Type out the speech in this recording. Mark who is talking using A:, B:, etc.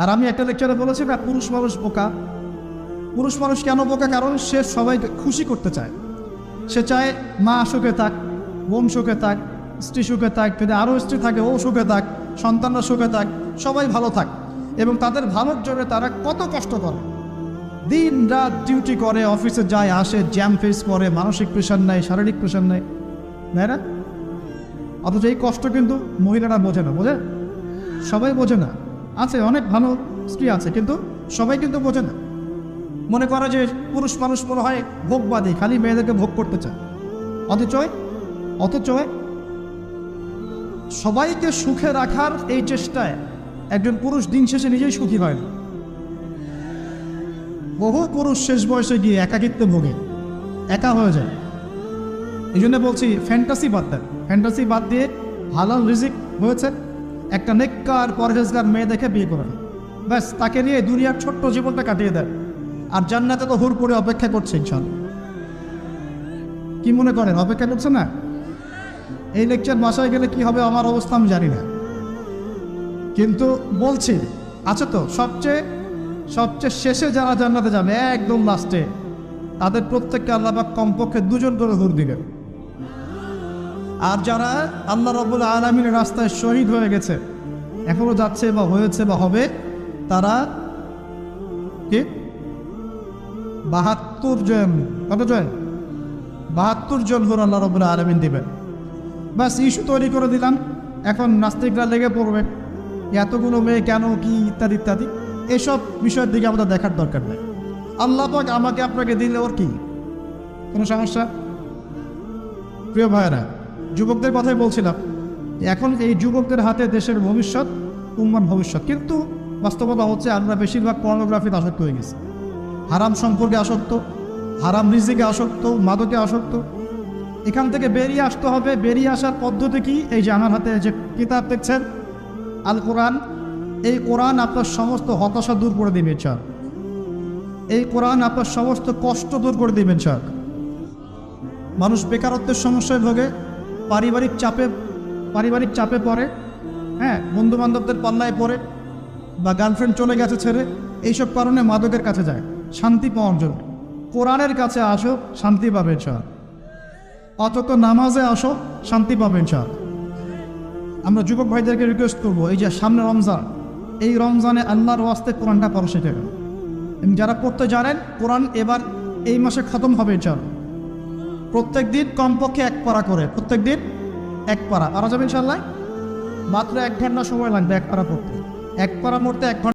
A: আর আমি একটা লেকচারে বলেছি না, পুরুষ মানুষ বোকা। পুরুষ মানুষ কেন বোকা? কারণ সে সবাইকে খুশি করতে চায়। সে চায় মা সুখে থাক, বোন সুখে থাক, স্ত্রী সুখে থাক, যদি আরও স্ত্রী থাকে ও সুখে থাক, সন্তানরা সুখে থাক, সবাই ভালো থাক। এবং তাদের ভালোর জন্য তারা কত কষ্ট করে, দিন রাত ডিউটি করে, অফিসে যায় আসে, জ্যাম ফেস করে, মানসিক প্রেশার নেয়, শারীরিক প্রেশার নেয়, তাই না? অথচ এই কষ্ট কিন্তু মহিলারা বোঝে না। বোঝে? সবাই বোঝে না। আছে অনেক ভালো স্ত্রী আছে, কিন্তু সবাই কিন্তু বোঝে না। মনে করে যে পুরুষ মানুষ মনে হয় ভোগবাদী, খালি মেয়েদেরকে ভোগ করতে চায়। অথচ সবাইকে সুখে রাখার এই চেষ্টায় একজন পুরুষ দিন শেষে নিজেই সুখী হয় না। বহু পুরুষ শেষ বয়সে গিয়ে একাকিত্বে ভোগে, একা হয়ে যায়। এই জন্য বলছি ফ্যান্টাসি বাদ দেন। ফ্যান্টাসি বাদ দিয়ে হালাল রিজিক হয়েছে, একটা নেককার পরহেজগার মেয়ে দেখে বিয়ে করেন, ব্যাস তাকে নিয়ে দুনিয়ার ছোট্ট জীবনটা কাটিয়ে দেন। আর জান্নাতে তো হুর করে অপেক্ষা করছে ইনশাআল্লাহ। কি মনে করেন অপেক্ষা করছে না? এই লেকচার বাসায় গেলে কি হবে আমার অবস্থা আমি জানি না, কিন্তু বলছি আছে তো সবচেয়ে শেষে যারা জান্নাতে যাবে, একদম লাস্টে, তাদের প্রত্যেককে আল্লাহ পাক কমপক্ষে 2জন করে হুর দিবেন। আর যারা আল্লাহ রাব্বুল আলামিনের রাস্তায় শহীদ হয়ে গেছে, এখনো যাচ্ছে বা হয়েছে বা হবে, তারা কি 72 জন, কত জন? 72 জন হুর আল্লাহ রাব্বুল আলামিন দিবেন। বাস ইস্যু তৈরি করে দিলাম, এখন নাস্তিকরা লেগে পড়বে এতগুলো মেয়ে কেন, কি ইত্যাদি ইত্যাদি। এসব বিষয়ের দিকে আমাদের দেখার দরকার নেই। আল্লাহ পাক আমাকে আপনাকে দিলে ওর কি কোনো সমস্যা? প্রিয় ভাইয়েরা, যুবকদের কথাই বলছিলাম, এখন এই যুবকদের হাতে দেশের ভবিষ্যৎ, উম্মার ভবিষ্যৎ। কিন্তু বাস্তবতা হচ্ছে আমরা বেশিরভাগ পর্নোগ্রাফিতে আসক্ত হয়ে গেছি, হারাম সম্পর্কে আসক্ত, হারাম রিজিকে আসক্ত, মাদকে আসক্ত। এখান থেকে বেরিয়ে আসতে হবে। বেরিয়ে আসার পদ্ধতি কি? এই যে আমার হাতে যে কিতাব দেখছেন, আল কোরআন, এই কোরআন আপনার সমস্ত হতাশা দূর করে দিবে চাক। এই কোরআন আপনার সমস্ত কষ্ট দূর করে দিবেন চাক। মানুষ বেকারত্বের সমস্যায় ভোগে, পারিবারিক চাপে পড়ে, হ্যাঁ, বন্ধু বান্ধবদের পাল্লায় পড়ে, বা গার্লফ্রেন্ড চলে গেছে ছেড়ে, এইসব কারণে মাদকের কাছে যায় শান্তি পাওয়ার জন্য। কোরআনের কাছে আসো, শান্তি পাবেন চাক। অথচ নামাজে আসো, শান্তি পাবেন চাক। আমরা যুবক ভাইদেরকে রিকোয়েস্ট করবো, এই যে সামনে রমজান, এই রমজানে আল্লাহর ওয়াস্তে কোরআনটা পড়া শেখাবেন। যারা পড়তে জানেন, কোরআন এবার এই মাসে খতম হবে ইনশাআল্লাহ। প্রত্যেক দিন কমপক্ষে 1 পারা করে, প্রত্যেক দিন 1 পারা পারা যাবে ইনশাআল্লাহ। মাত্র 1 ঘন্টা সময় লাগবে 1 পারা পড়তে। 1 পারা পড়তে 1 ঘন্টা।